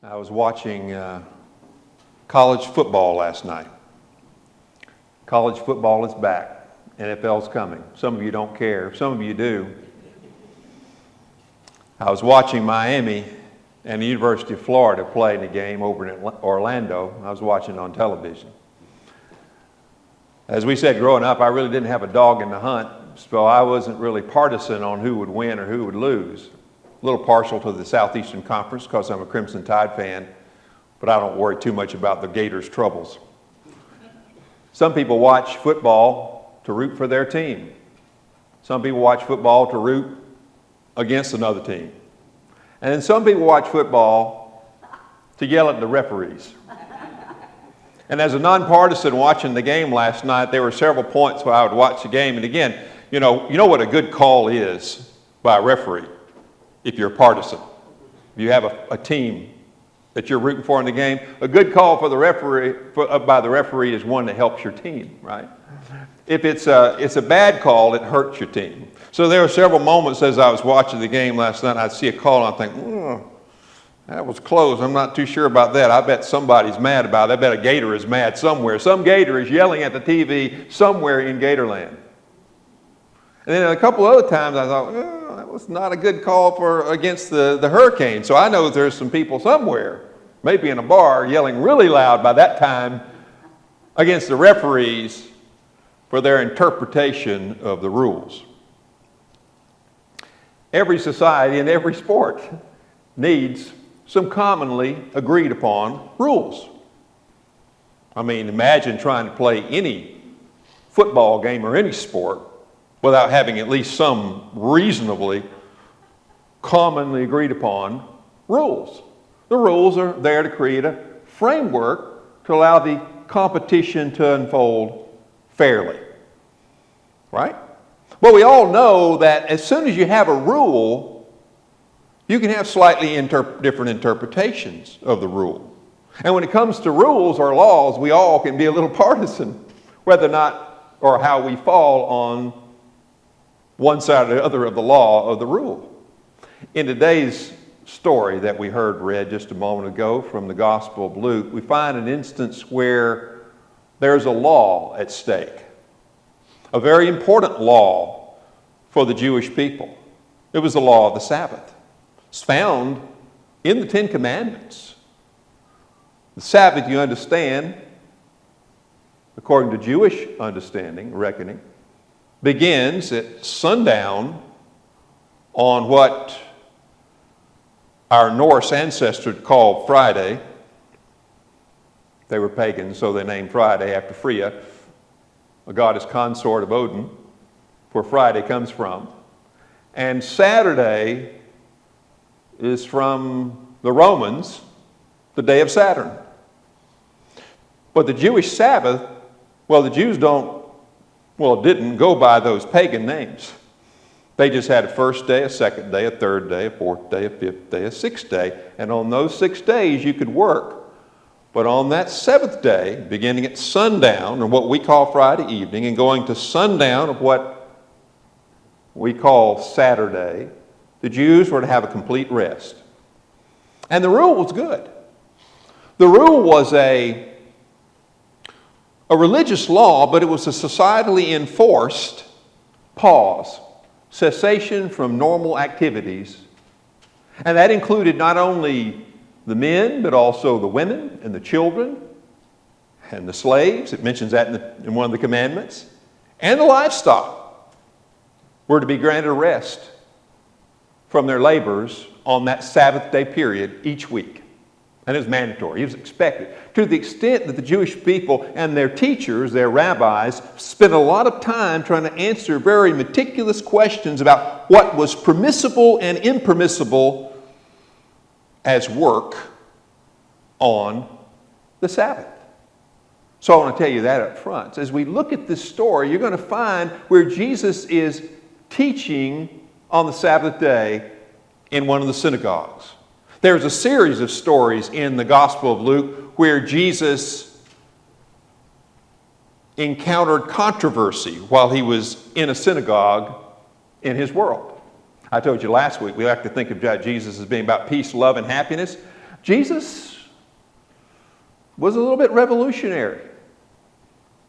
I was watching college football last night. College football is back. NFL's coming. Some of you don't care. Some of you do. I was watching Miami and the University of Florida play in a game over in Orlando. I was watching on television. As we said growing up, I really didn't have a dog in the hunt, so I wasn't really partisan on who would win or who would lose. A little partial to the Southeastern Conference because I'm a Crimson Tide fan, but I don't worry too much about the Gators' troubles. Some people watch football to root for their team. Some people watch football to root against another team. And then some people watch football to yell at the referees. And as a nonpartisan watching the game last night, there were several points where I would watch the game. And again, you know what a good call is by a referee if you're a partisan. If you have a team that you're rooting for in the game, a good call for the referee by the referee is one that helps your team, right? If it's a bad call, it hurts your team. So there were several moments as I was watching the game last night, I'd see a call and I'd think, that was close. I'm not too sure about that. I bet somebody's mad about it. I bet a Gator is mad somewhere. Some Gator is yelling at the TV somewhere in Gatorland. And then a couple other times I thought, that was not a good call against the Hurricane. So I know there's some people somewhere, maybe in a bar, yelling really loud by that time against the referees for their interpretation of the rules. Every society and every sport needs some commonly agreed upon rules. I mean, imagine trying to play any football game or any sport without having at least some reasonably commonly agreed upon rules. The rules are there to create a framework to allow the competition to unfold fairly, right? Well, we all know that as soon as you have a rule, you can have slightly different interpretations of the rule. And when it comes to rules or laws, we all can be a little partisan, whether or not or how we fall on one side or the other of the law of the rule. In today's story that we heard read just a moment ago from the Gospel of Luke, we find an instance where there's a law at stake, a very important law for the Jewish people. It was the law of the Sabbath. It's found in the Ten Commandments. The Sabbath, you understand, according to Jewish understanding, reckoning, begins at sundown on what our Norse ancestors called Friday. They were pagans, so they named Friday after Freya, a goddess consort of Odin, where Friday comes from. And Saturday is from the Romans, the day of Saturn. But the Jewish Sabbath, the Jews didn't go by those pagan names. They just had a first day, a second day, a third day, a fourth day, a fifth day, a sixth day. And on those 6 days you could work. But on that seventh day, beginning at sundown, or what we call Friday evening, and going to sundown of what we call Saturday, the Jews were to have a complete rest. And the rule was good. The rule was a religious law, but it was a societally enforced pause, cessation from normal activities. And that included not only the men, but also the women and the children and the slaves. It mentions that in one of the commandments. And the livestock were to be granted a rest from their labors on that Sabbath day period each week. And it was mandatory. It was expected. To the extent that the Jewish people and their teachers, their rabbis, spent a lot of time trying to answer very meticulous questions about what was permissible and impermissible as work on the Sabbath. So I want to tell you that up front. As we look at this story, you're going to find where Jesus is teaching on the Sabbath day in one of the synagogues. There's a series of stories in the Gospel of Luke where Jesus encountered controversy while he was in a synagogue in his world. I told you last week we like to think of Jesus as being about peace, love, and happiness. Jesus was a little bit revolutionary.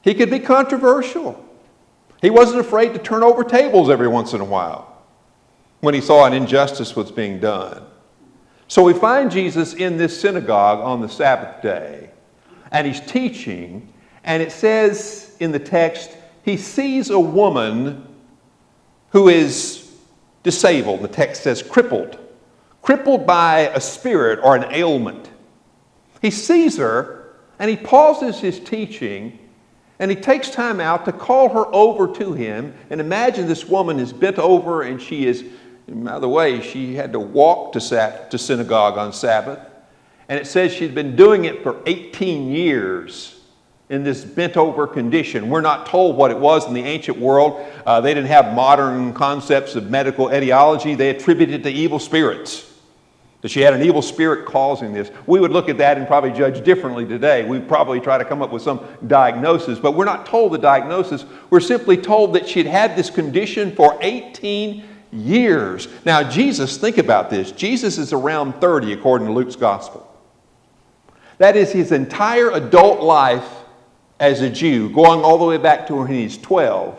He could be controversial. He wasn't afraid to turn over tables every once in a while when he saw an injustice was being done. So we find Jesus in this synagogue on the Sabbath day, and he's teaching, and it says in the text, he sees a woman who is disabled. The text says crippled by a spirit or an ailment. He sees her, and he pauses his teaching, and he takes time out to call her over to him. And imagine this woman is bent over, and she is, by the way, she had to walk to synagogue on Sabbath. And it says she'd been doing it for 18 years in this bent over condition. We're not told what it was in the ancient world. They didn't have modern concepts of medical etiology. They attributed it to evil spirits. That she had an evil spirit causing this. We would look at that and probably judge differently today. We'd probably try to come up with some diagnosis, but we're not told the diagnosis. We're simply told that she'd had this condition for 18 years. Now Jesus, think about this. Jesus is around 30 according to Luke's gospel. That is his entire adult life as a Jew, going all the way back to when he's 12.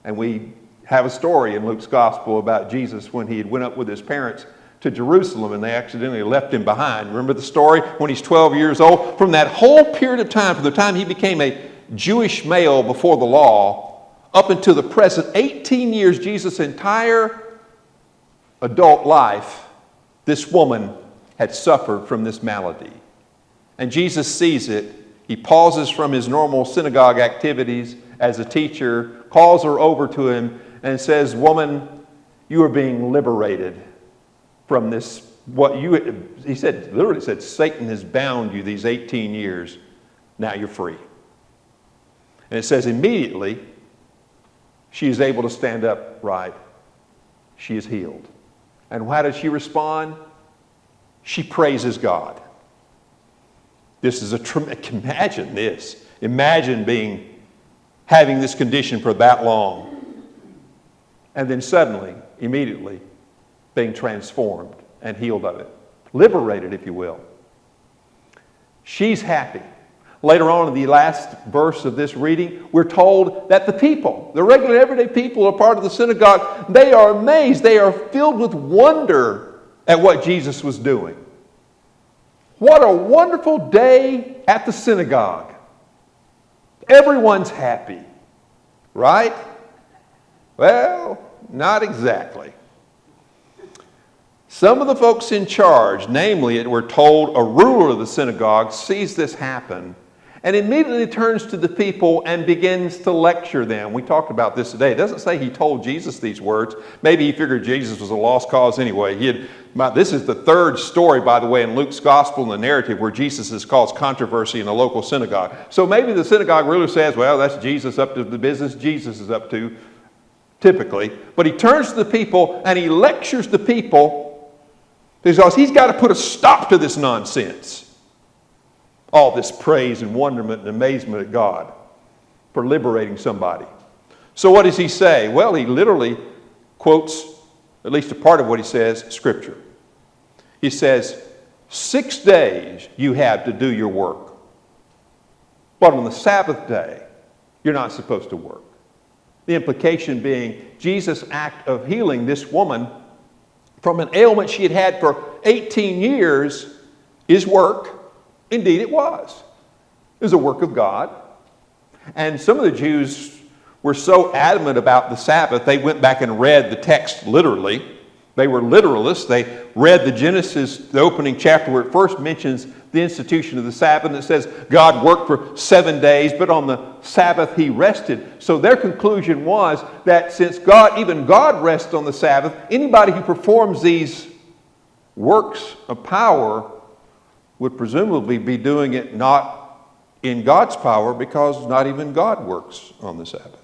And we have a story in Luke's gospel about Jesus when he went up with his parents to Jerusalem and they accidentally left him behind. Remember the story when he's 12 years old? From that whole period of time, from the time he became a Jewish male before the law, up until the present, 18 years, Jesus' entire adult life, this woman had suffered from this malady. And Jesus sees it. He pauses from his normal synagogue activities as a teacher, calls her over to him and says, "Woman, you are being liberated from this, he said, literally said, Satan has bound you these 18 years. Now you're free." And it says immediately she is able to stand upright. She is healed. And how does she respond? She praises God. This is imagine this. Imagine having this condition for that long. And then suddenly, immediately, being transformed and healed of it. Liberated, if you will. She's happy. Later on in the last verse of this reading, we're told that the people, the regular everyday people who are part of the synagogue, they are amazed. They are filled with wonder at what Jesus was doing. What a wonderful day at the synagogue. Everyone's happy, right? Well, not exactly. Some of the folks in charge, namely, we're told a ruler of the synagogue, sees this happen and immediately turns to the people and begins to lecture them. We talked about this today. It doesn't say he told Jesus these words. Maybe he figured Jesus was a lost cause anyway. This is the third story, by the way, in Luke's gospel in the narrative where Jesus has caused controversy in a local synagogue. So maybe the synagogue ruler says, well, that's Jesus up to the business Jesus is up to, typically. But he turns to the people and he lectures the people because he's got to put a stop to this nonsense. All this praise and wonderment and amazement at God for liberating somebody. So what does he say? Well, he literally quotes, at least a part of what he says, Scripture. He says, 6 days you have to do your work. But on the Sabbath day, you're not supposed to work. The implication being Jesus' act of healing this woman from an ailment she had had for 18 years is work. Indeed it was. It was a work of God. And some of the Jews were so adamant about the Sabbath, they went back and read the text literally. They were literalists. They read the Genesis, the opening chapter, where it first mentions the institution of the Sabbath. And it says God worked for 7 days, but on the Sabbath he rested. So their conclusion was that since even God rests on the Sabbath, anybody who performs these works of power would presumably be doing it not in God's power, because not even God works on the Sabbath.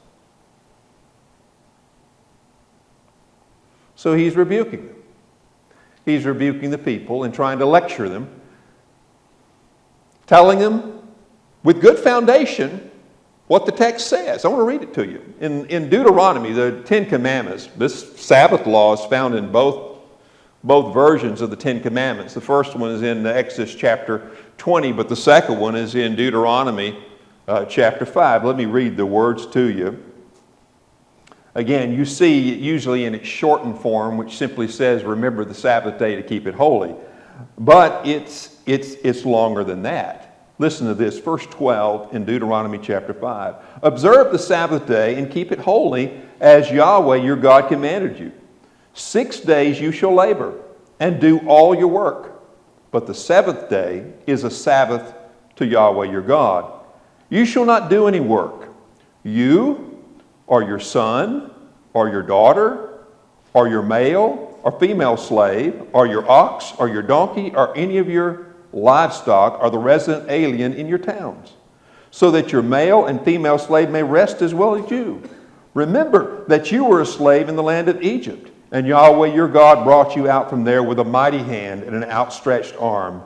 So he's rebuking them. He's rebuking the people and trying to lecture them, telling them with good foundation what the text says. I want to read it to you. In Deuteronomy, the Ten Commandments, this Sabbath law is found in both both versions of the Ten Commandments. The first one is in Exodus chapter 20, but the second one is in Deuteronomy chapter 5. Let me read the words to you. Again, you see it usually in its shortened form, which simply says, remember the Sabbath day to keep it holy. But it's longer than that. Listen to this, verse 12 in Deuteronomy chapter 5. Observe the Sabbath day and keep it holy as Yahweh your God commanded you. 6 days you shall labor and do all your work. But the seventh day is a Sabbath to Yahweh your God. You shall not do any work. You or your son or your daughter or your male or female slave or your ox or your donkey or any of your livestock or the resident alien in your towns, so that your male and female slave may rest as well as you. Remember that you were a slave in the land of Egypt, and Yahweh your God brought you out from there with a mighty hand and an outstretched arm.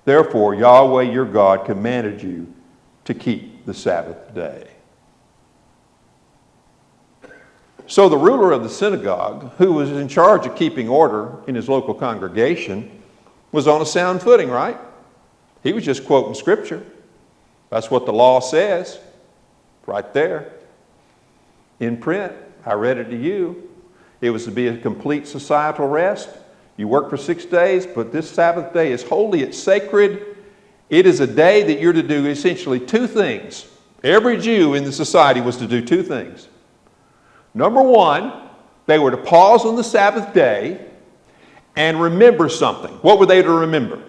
Therefore Yahweh your God commanded you to keep the Sabbath day. So the ruler of the synagogue, who was in charge of keeping order in his local congregation, was on a sound footing, right? He was just quoting Scripture. That's what the law says, right there, in print. I read it to you. It was to be a complete societal rest. You work for 6 days, but this Sabbath day is holy, it's sacred. It is a day that you're to do essentially two things. Every Jew in the society was to do two things. Number one, they were to pause on the Sabbath day and remember something. What were they to remember?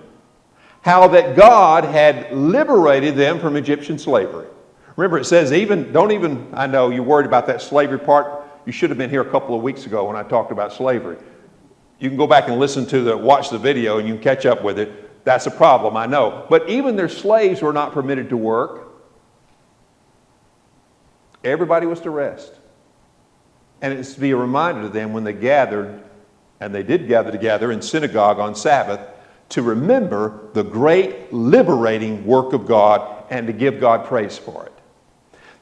How that God had liberated them from Egyptian slavery. Remember, it says I know you're worried about that slavery part. You should have been here a couple of weeks ago when I talked about slavery. You can go back and watch the video and you can catch up with it. That's a problem, I know. But even their slaves were not permitted to work. Everybody was to rest. And it's to be a reminder to them when they gathered, and they did gather together in synagogue on Sabbath, to remember the great liberating work of God and to give God praise for it.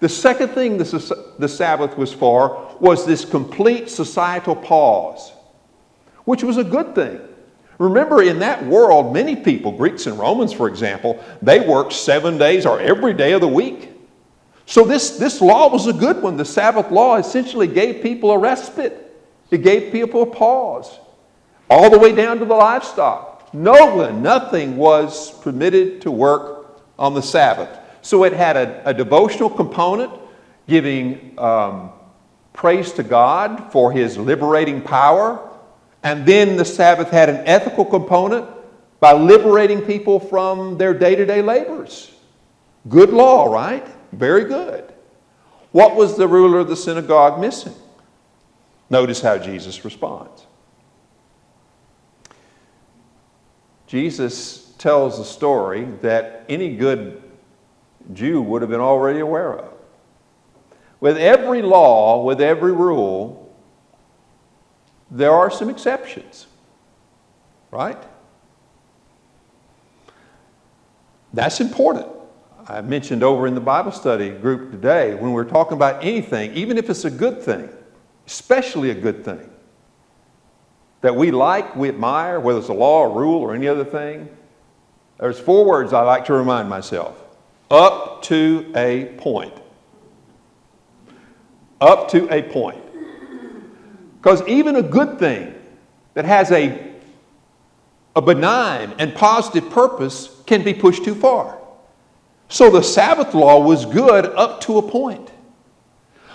The second thing the Sabbath was for was this complete societal pause, which was a good thing. Remember, in that world, many people, Greeks and Romans, for example, they worked 7 days or every day of the week. So this law was a good one. The Sabbath law essentially gave people a respite. It gave people a pause, all the way down to the livestock. Nothing was permitted to work on the Sabbath. So it had a devotional component, giving praise to God for His liberating power. And then the Sabbath had an ethical component by liberating people from their day-to-day labors. Good law, right? Very good. What was the ruler of the synagogue missing? Notice how Jesus responds. Jesus tells a story that any good Jew would have been already aware of. With every law, with every rule, there are some exceptions, right? That's important. I mentioned over in the Bible study group today, when we're talking about anything, even if it's a good thing, especially a good thing, that we like, we admire, whether it's a law, a rule, or any other thing, there's 4 words I like to remind myself. Up to a point. Up to a point. Because even a good thing that has a benign and positive purpose can be pushed too far. So the Sabbath law was good up to a point.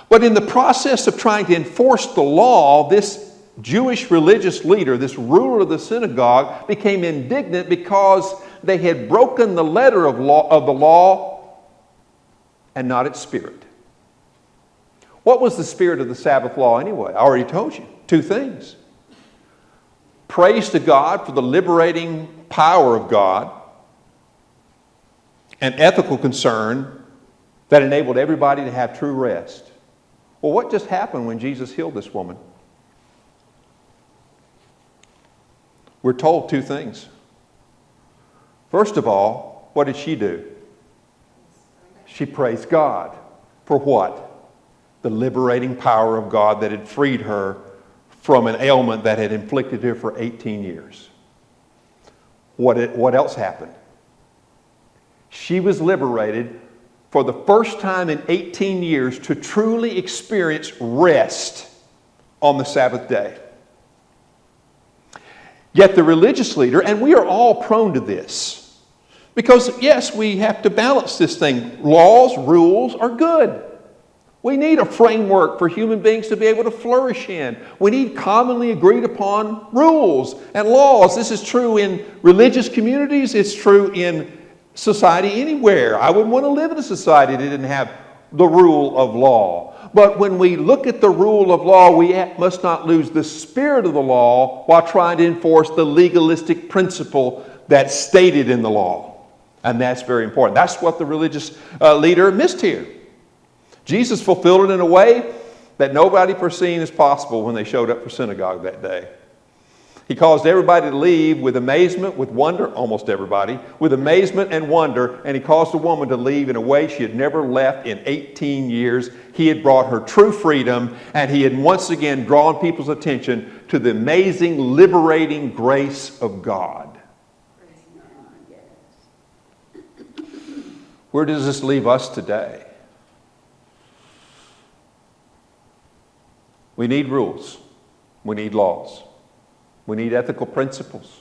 But in the process of trying to enforce the law, this Jewish religious leader, this ruler of the synagogue, became indignant because they had broken the letter of the law and not its spirit. What was the spirit of the Sabbath law anyway? I already told you. 2 things. Praise to God for the liberating power of God, and ethical concern that enabled everybody to have true rest. Well, what just happened when Jesus healed this woman? We're told 2 things. First of all, what did she do? She praised God. For what? The liberating power of God that had freed her from an ailment that had inflicted her for 18 years. What else happened? She was liberated for the first time in 18 years to truly experience rest on the Sabbath day. Yet the religious leader, and we are all prone to this, because yes, we have to balance this thing. Laws, rules are good. We need a framework for human beings to be able to flourish in. We need commonly agreed upon rules and laws. This is true in religious communities. It's true in society anywhere. I wouldn't want to live in a society that didn't have the rule of law. But when we look at the rule of law, we must not lose the spirit of the law while trying to enforce the legalistic principle that's stated in the law. And that's very important. That's what the religious leader missed here. Jesus fulfilled it in a way that nobody foreseen as possible when they showed up for synagogue that day. He caused everybody to leave with amazement, with wonder, almost everybody, with amazement and wonder, and he caused the woman to leave in a way she had never left in 18 years. He had brought her true freedom, and he had once again drawn people's attention to the amazing, liberating grace of God. Where does this leave us today? We need rules. We need laws. We need ethical principles.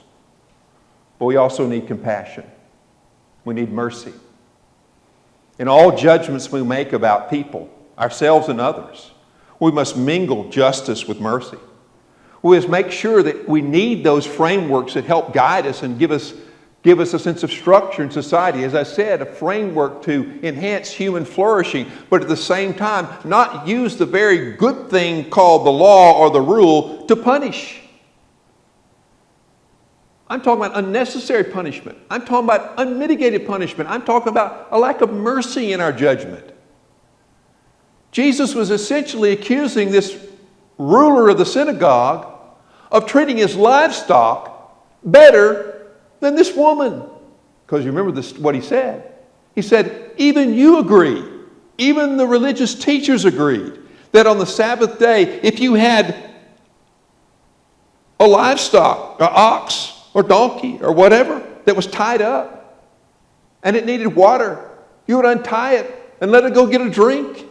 But we also need compassion. We need mercy. In all judgments we make about people, ourselves and others, we must mingle justice with mercy. We must make sure that we need those frameworks that help guide us and give us a sense of structure in society. As I said, a framework to enhance human flourishing, but at the same time, not use the very good thing called the law or the rule to punish. I'm talking about unnecessary punishment. I'm talking about unmitigated punishment. I'm talking about a lack of mercy in our judgment. Jesus was essentially accusing this ruler of the synagogue of treating his livestock better than this woman. Because you remember what he said. He said, even you agree, even the religious teachers agreed, that on the Sabbath day, if you had a livestock, an ox, or donkey, or whatever, that was tied up, and it needed water, you would untie it and let it go get a drink.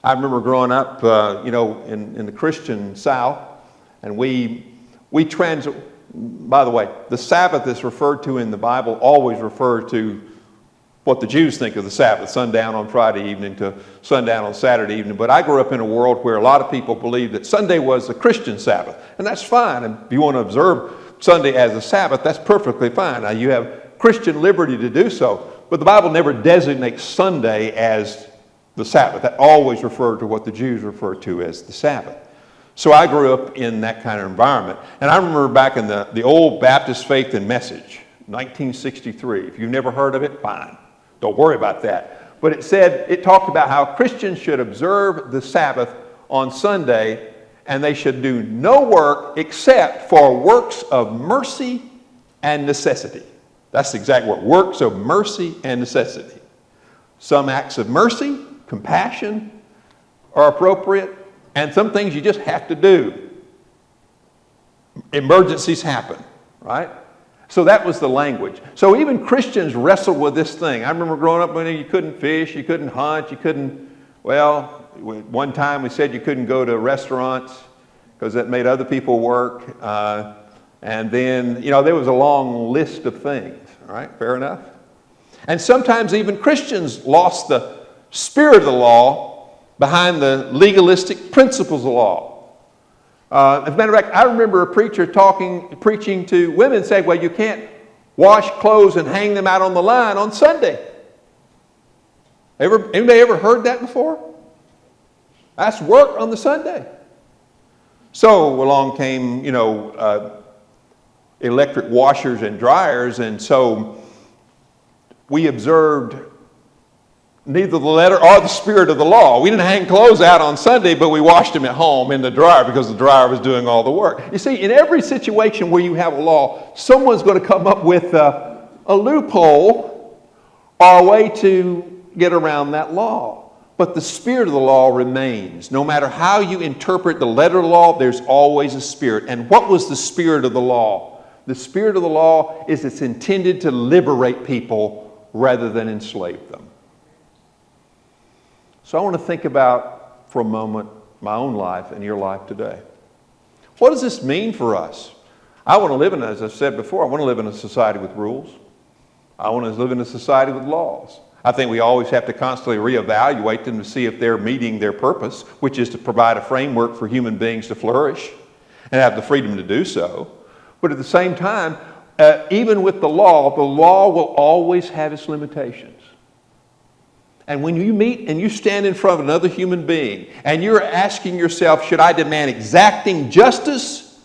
I remember growing up, in the Christian South, and by the way, the Sabbath is referred to in the Bible, always referred to what the Jews think of the Sabbath, sundown on Friday evening to sundown on Saturday evening. But I grew up in a world where a lot of people believed that Sunday was the Christian Sabbath, and that's fine. And if you want to observe Sunday as a Sabbath, that's perfectly fine. Now, you have Christian liberty to do so, but the Bible never designates Sunday as the Sabbath. That always referred to what the Jews referred to as the Sabbath. So I grew up in that kind of environment. And I remember back in the old Baptist Faith and Message, 1963. If you've never heard of it, fine. Don't worry about that. But it talked about how Christians should observe the Sabbath on Sunday, and they should do no work except for works of mercy and necessity. That's the exact word, works of mercy and necessity. Some acts of mercy, compassion are appropriate, and some things you just have to do. Emergencies happen, right? So that was the language. So even Christians wrestled with this thing. I remember growing up when you couldn't fish, you couldn't hunt, one time we said you couldn't go to restaurants because that made other people work. And then, there was a long list of things, all right? Fair enough. And sometimes even Christians lost the spirit of the law behind the legalistic principles of law. As a matter of fact, I remember a preacher preaching to women saying, well, you can't wash clothes and hang them out on the line on Sunday. Anybody ever heard that before? That's work on the Sunday. So along came, electric washers and dryers, and so we observed neither the letter or the spirit of the law. We didn't hang clothes out on Sunday, but we washed them at home in the dryer because the dryer was doing all the work. You see, in every situation where you have a law, someone's going to come up with a loophole or a way to get around that law. but the spirit of the law remains. No matter how you interpret the letter of the law, there's always a spirit. And what was the spirit of the law? The spirit of the law is it's intended to liberate people rather than enslave them. So I want to think about, for a moment, my own life and your life today. What does this mean for us? I want to live in, as I've said before, I want to live in a society with rules. I want to live in a society with laws. I think we always have to constantly reevaluate them to see if they're meeting their purpose, which is to provide a framework for human beings to flourish and have the freedom to do so. But at the same time, even with the law will always have its limitations. And when you meet and you stand in front of another human being and you're asking yourself, should I demand exacting justice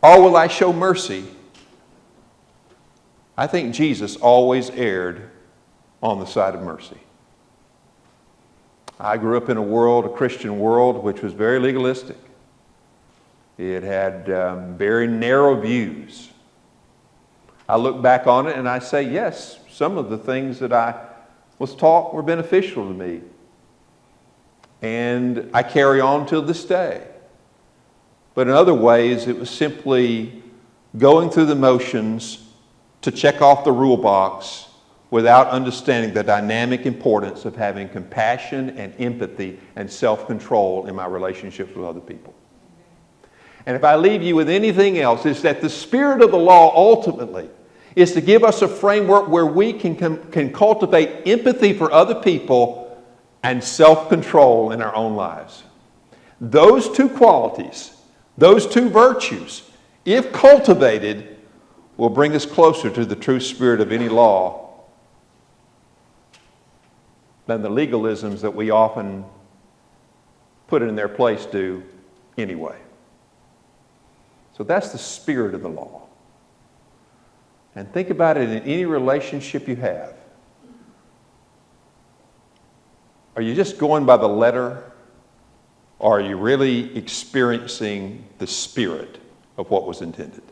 or will I show mercy? I think Jesus always erred on the side of mercy. I grew up in a Christian world, which was very legalistic. It had very narrow views. I look back on it and I say, yes, some of the things that I was taught were beneficial to me. And I carry on till this day. But in other ways, it was simply going through the motions to check off the rule box without understanding the dynamic importance of having compassion and empathy and self-control in my relationships with other people. And if I leave you with anything else, it's that the spirit of the law ultimately is to give us a framework where we can cultivate empathy for other people and self-control in our own lives. Those two qualities, those two virtues, if cultivated, will bring us closer to the true spirit of any law than the legalisms that we often put in their place do anyway. So that's the spirit of the law. And think about it in any relationship you have. Are you just going by the letter, or are you really experiencing the spirit of what was intended?